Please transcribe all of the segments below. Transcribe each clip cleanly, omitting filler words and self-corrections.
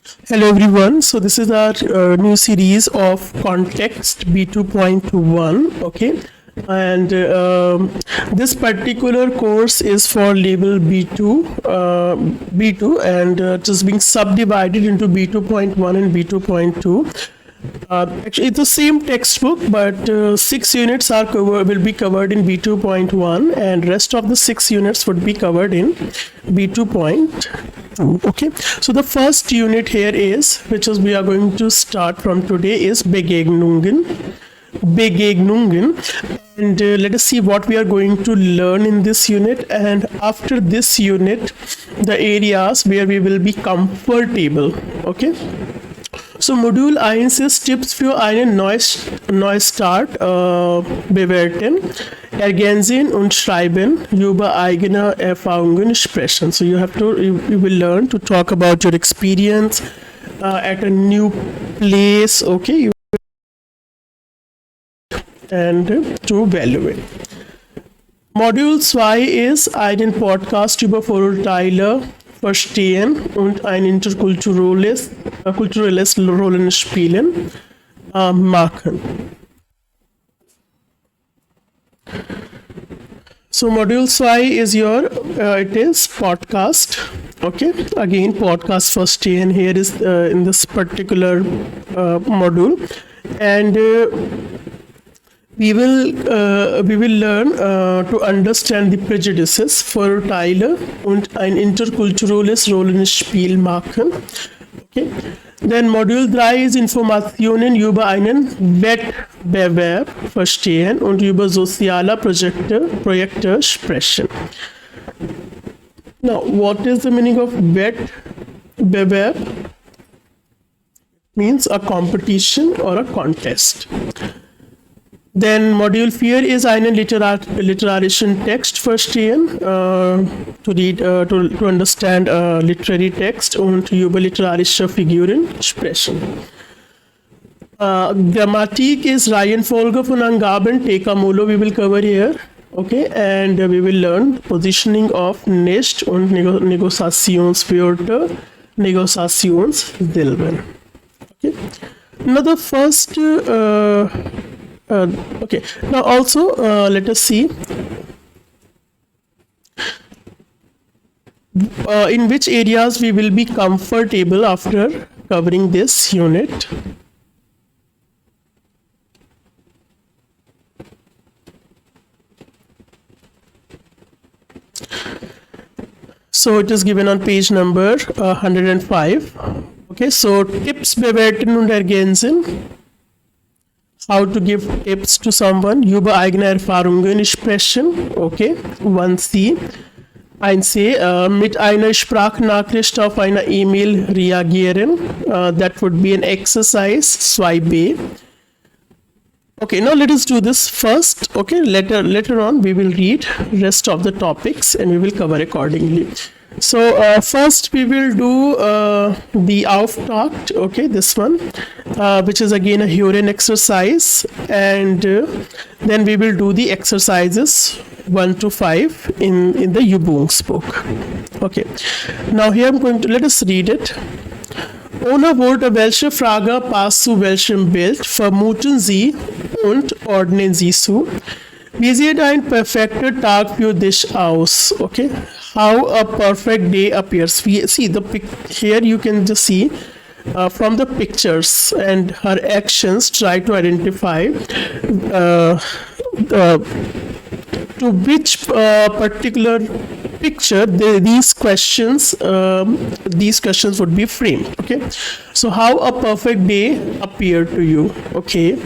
Hello everyone. So this is our new series of Context B2.1. Okay, and this particular course is for level B2, and it is being subdivided into B2.1 and B2.2. Actually, it's the same textbook, but 6 units will be covered in B2.1, and rest of the 6 units would be covered in B2.2. Okay, so the first unit here is, we are going to start from today, is Begegnungen, and let us see what we are going to learn in this unit. And after this unit, the areas where we will be comfortable. Okay. So Modul 1 ist Tipps für einen Neustart bewerten, ergänzen und schreiben, über eigene Erfahrungen sprechen. So you will learn to talk about your experience at a new place, okay, and to evaluate. Modul 2 ist einen Podcast über Vorurteile verstehen und ein interkulturelles Rollenspielen machen. So module 2 is it is podcast. Okay, again podcast verstehen here is in this particular module, and we will learn to understand the prejudices, Vorurteile und ein interkulturelles Rollenspiel machen. Okay. Then Module 3 ist Informationen über einen Wettbewerb verstehen und über soziale Projekte sprechen. Now, what is the meaning of Wettbewerb? Means a competition or a contest. Then Module 4 ist einen literarischen Text verstehen, to read, to understand literary text und über literarische Figuren sprechen. Grammatik ist Reihenfolge von Angaben, Tekamolo we will cover here. Okay, and we will learn positioning of nicht und Negociationswörter, Negociationssilben. Okay, now the first okay, now also let us see in which areas we will be comfortable after covering this unit. So it is given on page number 105. Okay, so Tipps bewerten und ergänzen. How to give tips to someone, über eigene Erfahrungen sprechen, okay, 1c. 1c, mit einer Sprachnachricht auf eine E-Mail reagieren, that would be an exercise, 2b. Okay, now let us do this first, okay, later on we will read rest of the topics and we will cover accordingly. So first we will do the Auftakt, okay, this one, which is again a Huron exercise, and then we will do the exercises 1 to 5 in the Übungsbuch. Okay, now here I'm going to, let us read it. Ohne Worte, welche Frage passt zu welchem Bild vermuten Sie und ordnen Sie zu? Wie sieht ein perfekter Tag für dich aus? Okay, how a perfect day appears. We see here you can just see from the pictures and her actions, try to identify to which particular picture these questions would be framed. Okay, so how a perfect day appeared to you? Okay.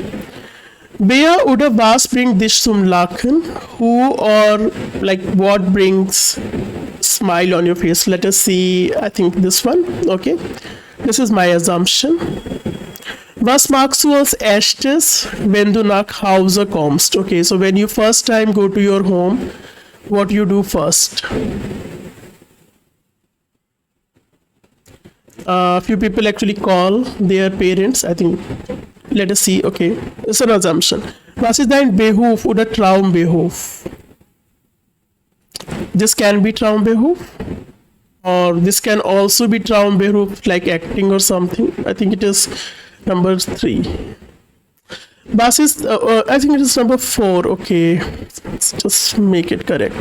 Wer oder was bringt dich zum Lachen? Who or like what brings smile on your face? Let us see, I think this one. Okay, this is my assumption. Was magst du als erstes, wenn du nach Hause kommst? Okay, so when you first time go to your home, what you do first? Few people actually call their parents, I think. Let us see, okay, it's an assumption. Was ist dein Beruf oder Traumberuf? This can be Traumberuf. Or this can also be Traumberuf, like acting or something. I think it is number 3. Was ist, I think it is number 4. Okay, let's just make it correct.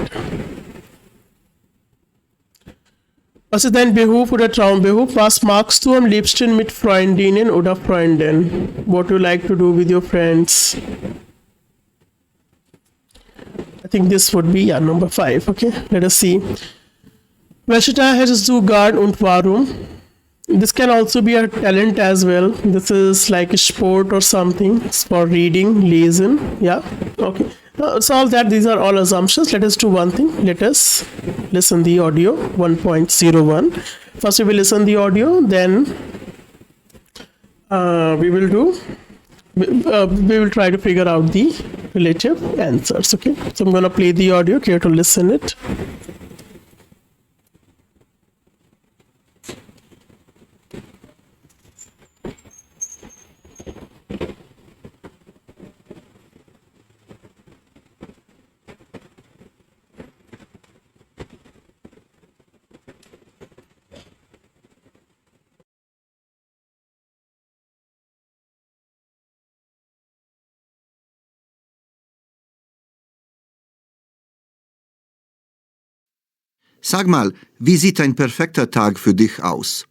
Was ist dein Beruf oder Traumberuf? Was magst du am liebsten mit Freundinnen oder Freunden? What do you like to do with your friends? I think this would be number 5. Okay, let us see. Welche Tag hättest du gern und warum? This can also be a talent as well. This is like a sport or something. It's for reading, lesen. Yeah, okay. Solve that. These are all assumptions. Let us do one thing. Let us listen the audio 1.01. First we will listen the audio. Then we will try to figure out the relative answers. Okay. So I'm gonna play the audio. Care to listen it. Sag mal, wie sieht ein perfekter Tag für dich aus?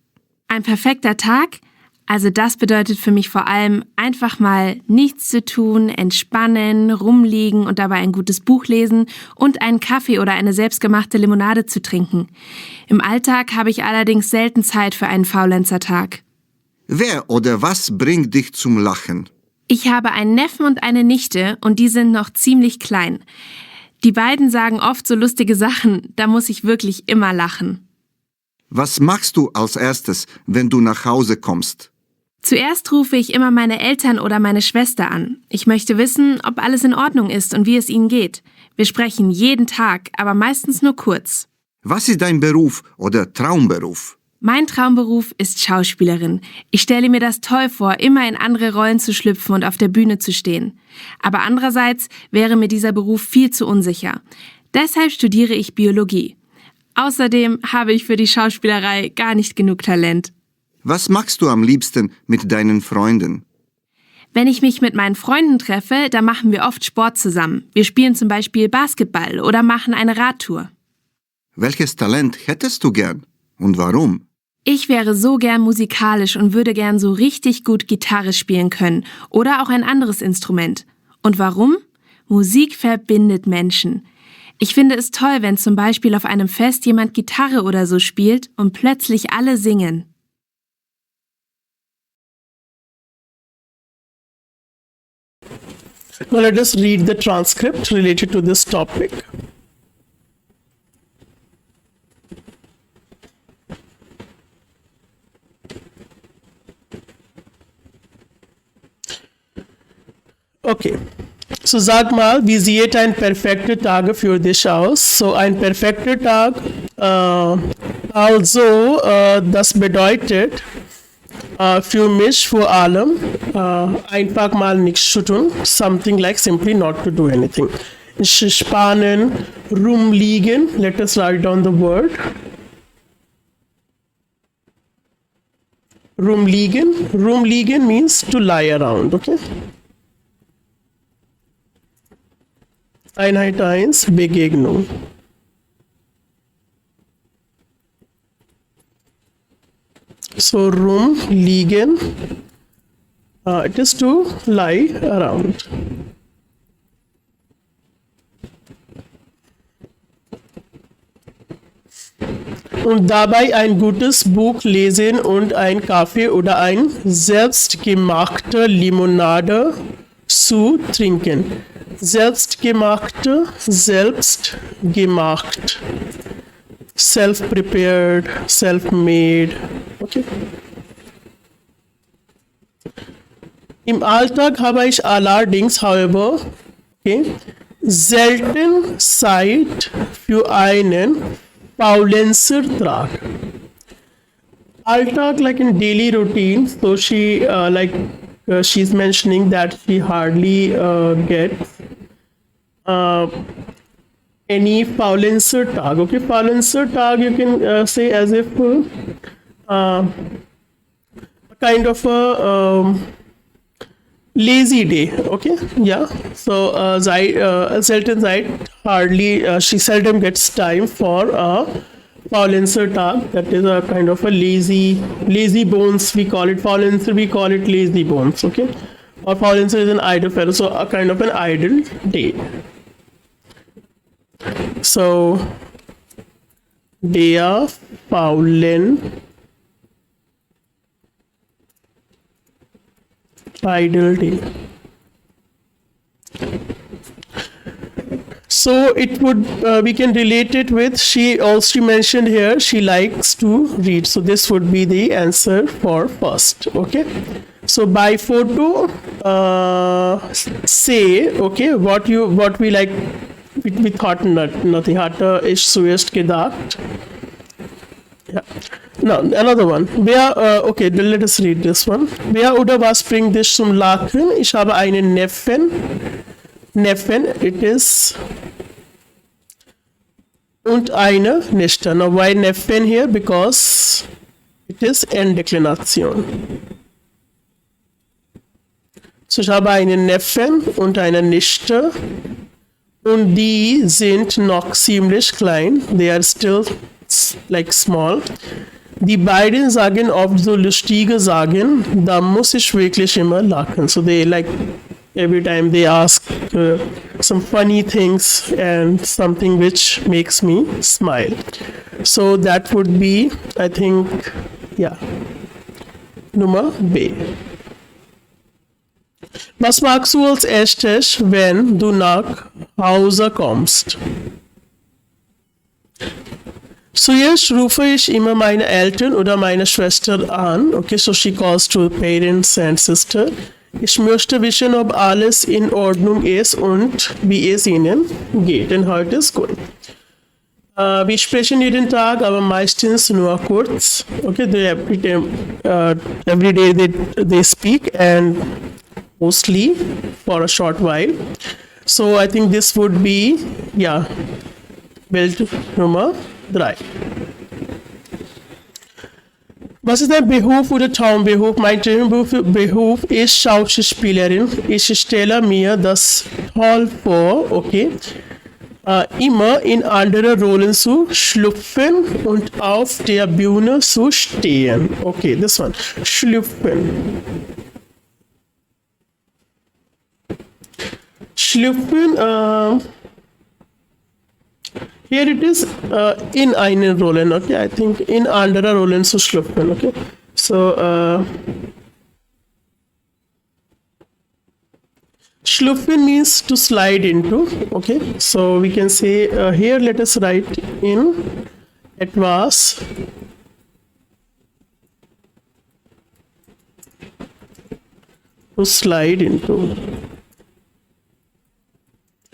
Ein perfekter Tag? Also das bedeutet für mich vor allem einfach mal nichts zu tun, entspannen, rumliegen und dabei ein gutes Buch lesen und einen Kaffee oder eine selbstgemachte Limonade zu trinken. Im Alltag habe ich allerdings selten Zeit für einen Faulenzertag. Wer oder was bringt dich zum Lachen? Ich habe einen Neffen und eine Nichte und die sind noch ziemlich klein. Die beiden sagen oft so lustige Sachen, da muss ich wirklich immer lachen. Was machst du als erstes, wenn du nach Hause kommst? Zuerst rufe ich immer meine Eltern oder meine Schwester an. Ich möchte wissen, ob alles in Ordnung ist und wie es ihnen geht. Wir sprechen jeden Tag, aber meistens nur kurz. Was ist dein Beruf oder Traumberuf? Mein Traumberuf ist Schauspielerin. Ich stelle mir das toll vor, immer in andere Rollen zu schlüpfen und auf der Bühne zu stehen. Aber andererseits wäre mir dieser Beruf viel zu unsicher. Deshalb studiere ich Biologie. Außerdem habe ich für die Schauspielerei gar nicht genug Talent. Was machst du am liebsten mit deinen Freunden? Wenn ich mich mit meinen Freunden treffe, dann machen wir oft Sport zusammen. Wir spielen zum Beispiel Basketball oder machen eine Radtour. Welches Talent hättest du gern und warum? Ich wäre so gern musikalisch und würde gern so richtig gut Gitarre spielen können oder auch ein anderes Instrument. Und warum? Musik verbindet Menschen. Ich finde es toll, wenn zum Beispiel auf einem Fest jemand Gitarre oder so spielt und plötzlich alle singen. Now let us read the transcript related to this topic. Okay, so sag mal, wie sieht ein perfekter Tag für dich aus? So ein perfekter Tag, das bedeutet für mich vor allem einfach mal nichts zu tun, something like simply not to do anything. Spannen, rumliegen, let us write down the word. Rumliegen means to lie around, okay? Einheit 1, Begegnung. So rumliegen, it is to lie around. Und dabei ein gutes Buch lesen und ein Kaffee oder ein selbstgemachte Limonade zu trinken. Selbstgemacht, self-prepared, self-made. Okay. Im Alltag habe ich allerdings, however, okay, selten Zeit für einen Faulenzertag. Alltag, like in daily routine, so she she's mentioning that she hardly gets any Faulenzer Tag. Okay, Faulenzer Tag you can say as if kind of a lazy day. Okay, yeah. So Selten Zeit hardly she seldom gets time for a Faulenzer Tag. That is a kind of a lazy bones. We call it Faulenzer. We call it lazy bones. Okay, or Faulenzer is an idle fellow. So a kind of an idle day. So der faulen idle day. So it would we can relate it with she also mentioned here she likes to read. So this would be the answer for first. Okay. So by photo say okay what we like we thought nothing hatte ich zuerst gedacht. Yeah. Now another one. Wer okay, let us read this one. Wer oder was bringt dich zum Lachen? Ich habe einen Neffen. Neffen, it is und eine Nichte. Now why Neffen here? Because it is Enddeklination. So ich habe einen Neffen und eine Nichte. Und die sind noch ziemlich klein. They are still like small. Die beiden sagen oft so lustige Sagen. Da muss ich wirklich immer lachen. So they like every time they ask some funny things and something which makes me smile. So that would be, I think, yeah, Nummer B. Was magst du als erstes, wenn du nach Hause kommst? Zuerst rufe ich immer meine Eltern oder meine Schwester an. Okay, so she calls to parents and sister. Ich möchte wissen, ob alles in Ordnung ist und wie es ihnen geht. And how it is going. Wir sprechen jeden Tag, aber meistens nur kurz. Okay, every day they speak and mostly for a short while. So I think this would be, yeah, Bild Nummer 3. Was ist dein Beruf oder Traumberuf? Mein Traumberuf ist Schauspielerin. Ich stelle mir das toll vor, okay, immer in andere Rollen zu schlüpfen und auf der Bühne zu stehen. Okay, this one. Schlüpfen. Schlüpfen, here it is in eine Rollen, okay, I think in andere Rollen zu schlüpfen, okay. So, schlüpfen means to slide into, okay. So we can say here let us write in etwas to slide into.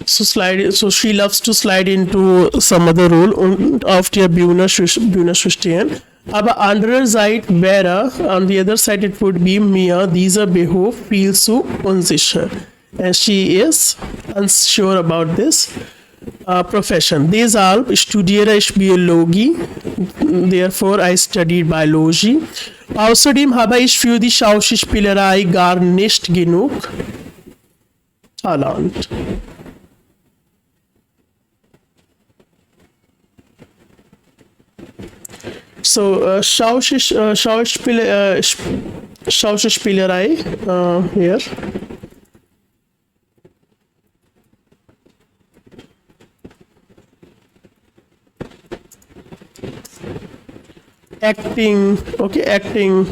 So she loves to slide into some other role und auf der Bühne zu stehen. Aber andererseits wäre, on the other side it would be mir dieser Beruf viel zu unsicher. And she is unsure about this profession. Deshalb studiere ich Biologie. Therefore I studied Biology. Außerdem habe ich für die Schauspielerei gar nicht genug Talent. So, Schauspielerei here. Acting, okay, acting.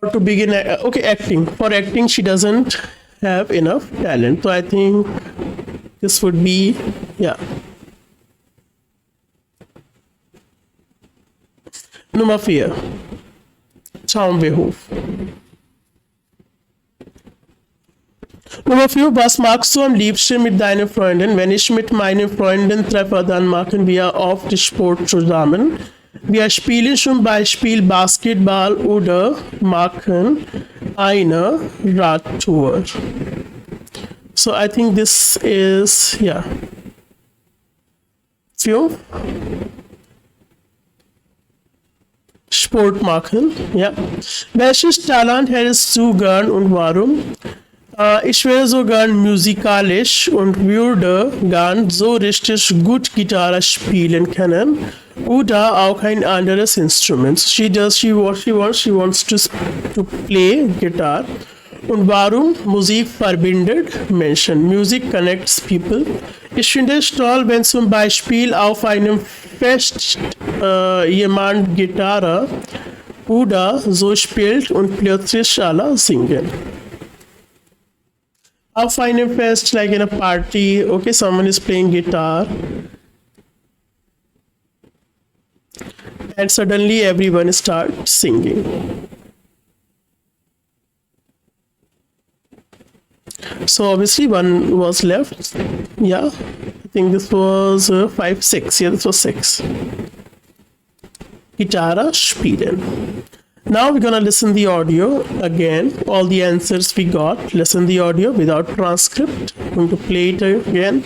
Or to begin, okay, acting. For acting, she doesn't have enough talent. So I think this would be, yeah. Nummer 4. Traumberuf. Nummer 4. Was magst du am liebsten mit deiner Freundin? Wenn ich mit meinen Freunden treffe, dann machen wir oft Sport zusammen. Wir spielen zum Beispiel Basketball oder machen eine Radtour. So I think this is, yeah. Few. Sport machen, ja. Welches Talent hättest du gern und warum? Ich wäre so gern musikalisch und würde gern so richtig gut Gitarre spielen können oder auch ein anderes Instrument. She wants to play guitar. Und warum? Musik verbindet Menschen. Music connects people. Ich finde es toll, wenn zum Beispiel auf einem Fest jemand Gitarre oder so spielt und plötzlich alle singen. Auf einem Fest, like in a party, okay, someone is playing guitar, and suddenly everyone starts singing. So obviously one was left. Yeah, I think this was 5, 6. Yeah, this was 6. Gitarre spielen. Now we're gonna listen the audio again. All the answers we got. Listen the audio without transcript. I'm going to play it again.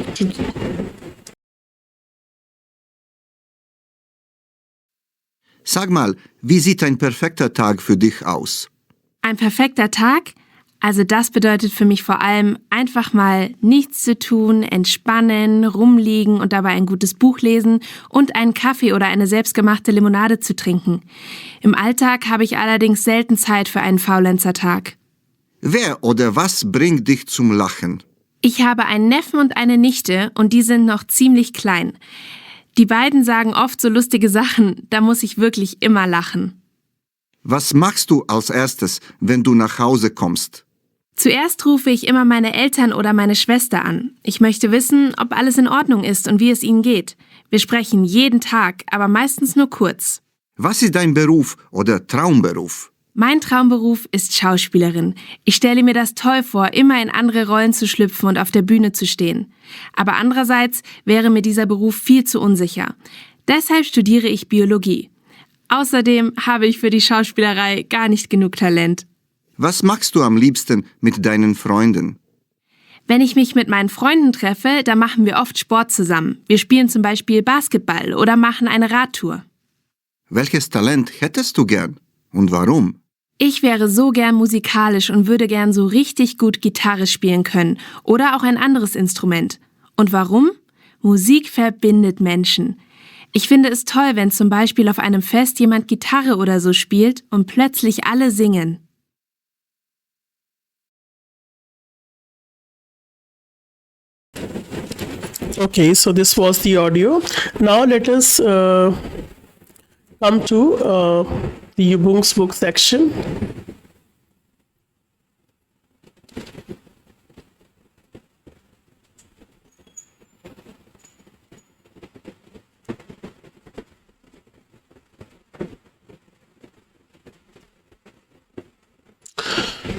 Sag mal, wie sieht ein perfekter Tag für dich aus? Ein perfekter Tag? Also das bedeutet für mich vor allem einfach mal nichts zu tun, entspannen, rumliegen und dabei ein gutes Buch lesen und einen Kaffee oder eine selbstgemachte Limonade zu trinken. Im Alltag habe ich allerdings selten Zeit für einen Faulenzertag. Wer oder was bringt dich zum Lachen? Ich habe einen Neffen und eine Nichte und die sind noch ziemlich klein. Die beiden sagen oft so lustige Sachen, da muss ich wirklich immer lachen. Was machst du als erstes, wenn du nach Hause kommst? Zuerst rufe ich immer meine Eltern oder meine Schwester an. Ich möchte wissen, ob alles in Ordnung ist und wie es ihnen geht. Wir sprechen jeden Tag, aber meistens nur kurz. Was ist dein Beruf oder Traumberuf? Mein Traumberuf ist Schauspielerin. Ich stelle mir das toll vor, immer in andere Rollen zu schlüpfen und auf der Bühne zu stehen. Aber andererseits wäre mir dieser Beruf viel zu unsicher. Deshalb studiere ich Biologie. Außerdem habe ich für die Schauspielerei gar nicht genug Talent. Was machst du am liebsten mit deinen Freunden? Wenn ich mich mit meinen Freunden treffe, dann machen wir oft Sport zusammen. Wir spielen zum Beispiel Basketball oder machen eine Radtour. Welches Talent hättest du gern und warum? Ich wäre so gern musikalisch und würde gern so richtig gut Gitarre spielen können oder auch ein anderes Instrument. Und warum? Musik verbindet Menschen. Ich finde es toll, wenn zum Beispiel auf einem Fest jemand Gitarre oder so spielt und plötzlich alle singen. Okay, so this was the audio. Now let us come to the Übungsbuch section.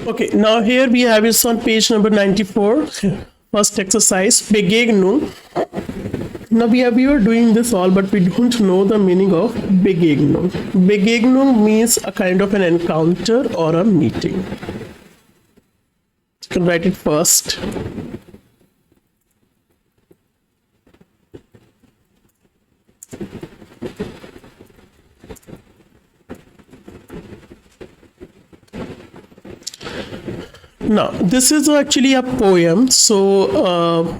Okay, now here we have it on page number 94. First exercise, Begegnung. Now we are doing this all, but we don't know the meaning of Begegnung. Begegnung means a kind of an encounter or a meeting. You can write it first. Now, this is actually a poem, so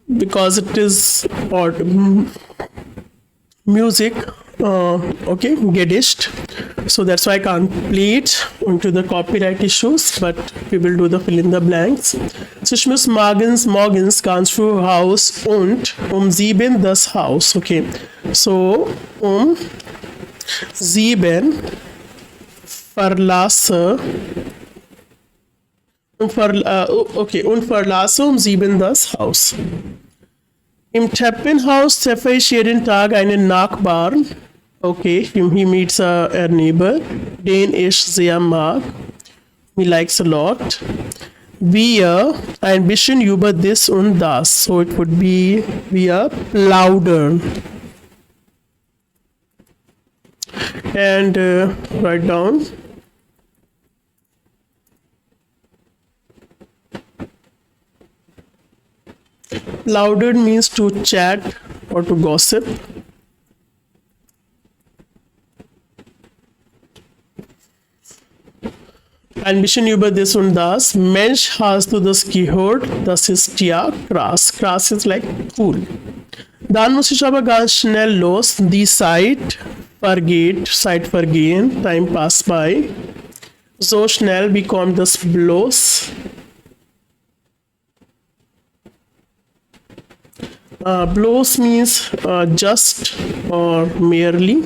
because it is music, okay, gedished, so that's why I can't play it into the copyright issues, but we will do the fill in the blanks. So ich muss morgens ganz früh Haus und 7 das Haus, okay, so 7 verlasse und verlasse 7 das Haus. Im Treppenhaus treffe ich jeden Tag einen Nachbarn. Okay, he meets a neighbor, den ich sehr mag. He likes a lot. Wir ein bisschen über das und das. So it would be wir plaudern. And write down. Plaudern means to chat or to gossip. Ein bisschen über das und das. Mensch hast du das gehört? Das ist ja krass. Krass ist like cool. Dann muss ich aber ganz schnell los. Die Zeit vergeht, Zeit vergehen, time pass by. So schnell, wie kommt das bloß? Bloß means just or merely.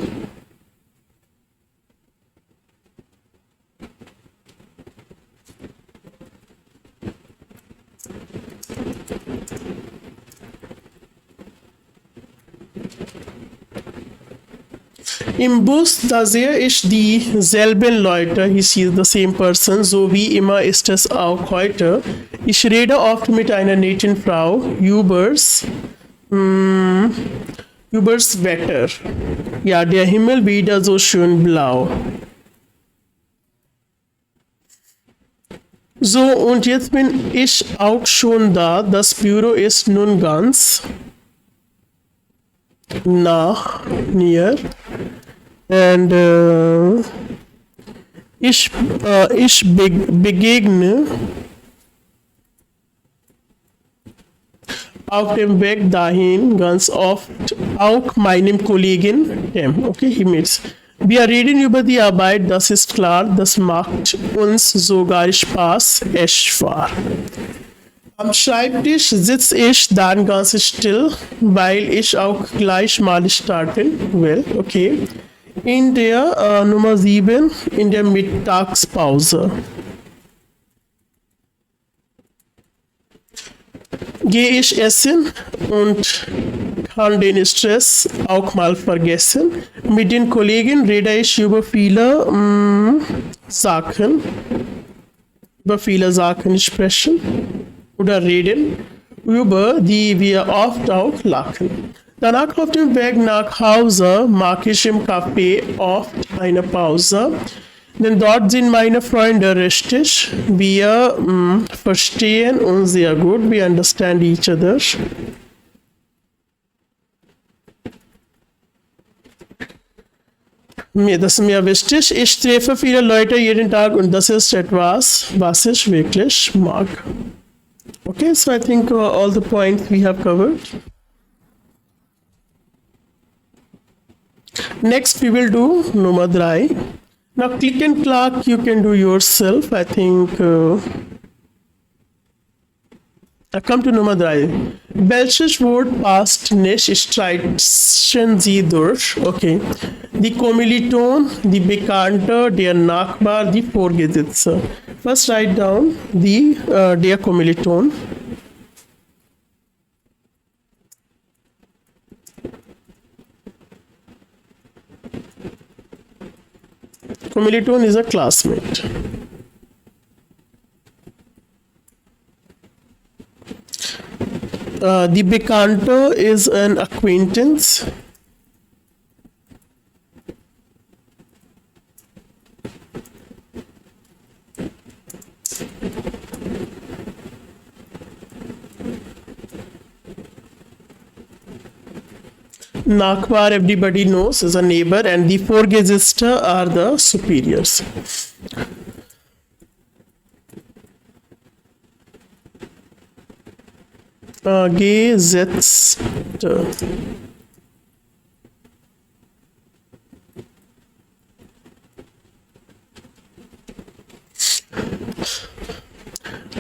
Im Bus, da sehe ich dieselben Leute, he sees the same person, so wie immer ist es auch heute. Ich rede oft mit einer netten Frau, übers Wetter. Ja, der Himmel wieder so schön blau. So, und jetzt bin ich auch schon da. Das Büro ist nun ganz near. And ich begegne auf dem Weg dahin ganz oft auch meinem Kollegen Tim. Okay, he meets. Wir reden über die Arbeit, das ist klar, das macht uns sogar Spaß, echt wahr. Am Schreibtisch sitze ich dann ganz still, weil ich auch gleich mal starten will. Okay. In der Nummer 7, in der Mittagspause. Gehe ich essen und kann den Stress auch mal vergessen. Mit den Kollegen rede ich über viele Sachen. Über viele Sachen sprechen oder reden, über die wir oft auch lachen. Danach auf dem Weg nach Hause mache ich im Café oft eine Pause, denn dort sind meine Freunde richtig. Wir verstehen uns sehr gut, we understand each other. Das ist mir wichtig. Ich treffe viele Leute jeden Tag und das ist etwas, was ich wirklich mag. Okay, so I think all the points we have covered. Next we will do Nummer 3. Now click and clack you can do yourself. I think I come to Nummer 3. Welches Wort passt nicht? Streichen Sie durch. Okay. Die Kommiliton, die Bekannte, der Nachbar, die Vorgesetzte. First write down der Kommiliton. Kommiliton is a classmate. The Bekannte is an acquaintance. Nachbar, everybody knows, is a neighbor, and the Vorgesetzte are the superiors. Gesetzte.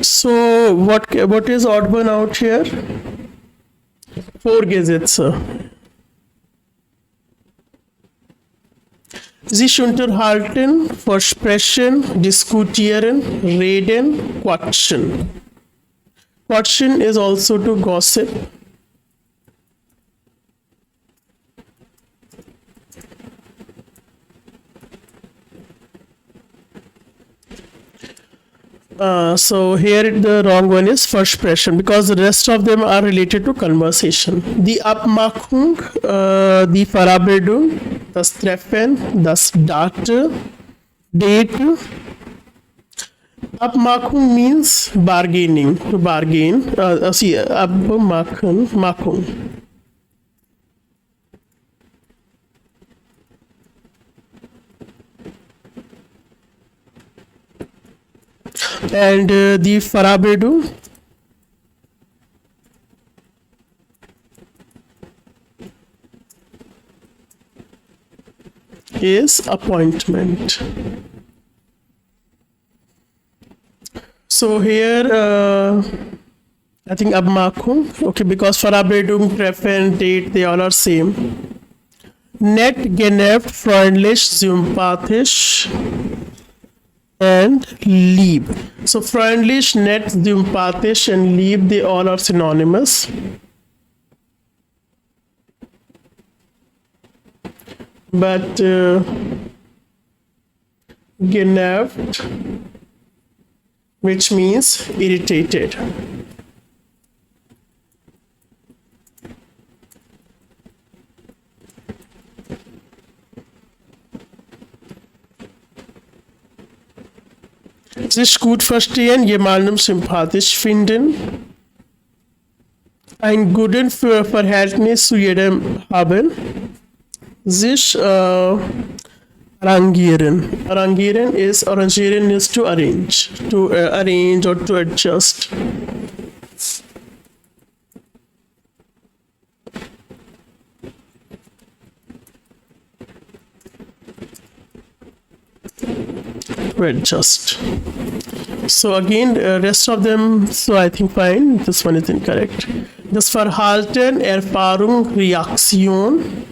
So what is odd one out here? Vorgesetzte. Sich unterhalten, versprechen, diskutieren, reden, quatschen. Quatschen is also to gossip. So here the wrong one is Versprechen because the rest of them are related to conversation. Die Abmachung, die Verabredung, das Treffen, das Date, Abmachung means bargaining, to bargain. Machung. And the Farabedu is appointment. So here, I think Abmachung, okay, because Verabredung, Treffen, Date, they all are same. Nett, genervt, freundlich, sympathisch, and lieb. So freundlich, nett, sympathisch, and lieb, they all are synonymous. But genervt, which means irritated. Sich gut verstehen, jemandem sympathisch finden. Ein guten Verhältnis zu jedem haben. Sich arrangieren. Arrangieren is to arrange. To arrange or to adjust. To adjust. So again, rest of them, so I think fine. This one is incorrect. Das Verhalten, Erfahrung, Reaktion,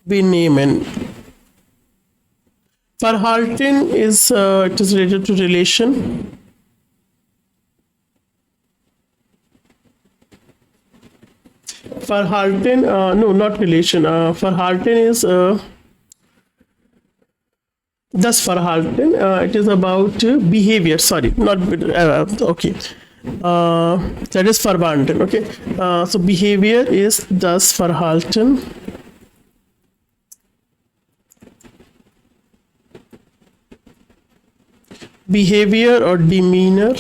Benehmen. Verhalten is it is related to relation. Verhalten, no, not relation. Verhalten is das Verhalten. It is about behavior. Sorry, not okay. That is Verhalten. Okay. So behavior is das Verhalten. Behavior or demeanor.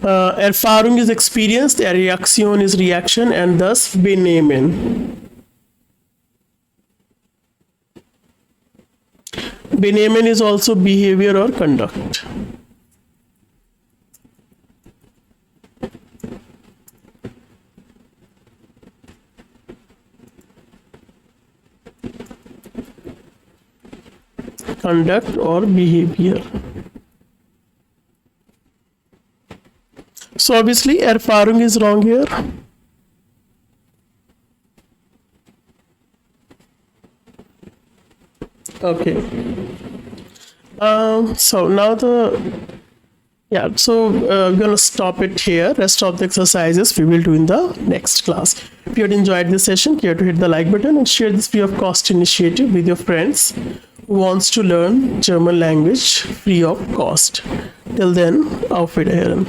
Erfahrung is experience, Reaktion is reaction, and thus Benehmen. Benehmen is also behavior or conduct. Conduct or behavior. So obviously Erfahrung is wrong here. Okay. So now we're gonna stop it here. Rest of the exercises we will do in the next class. If you had enjoyed this session, care to hit the like button and share this free of cost initiative with your friends who wants to learn German language free of cost. Till then, auf Wiederhören.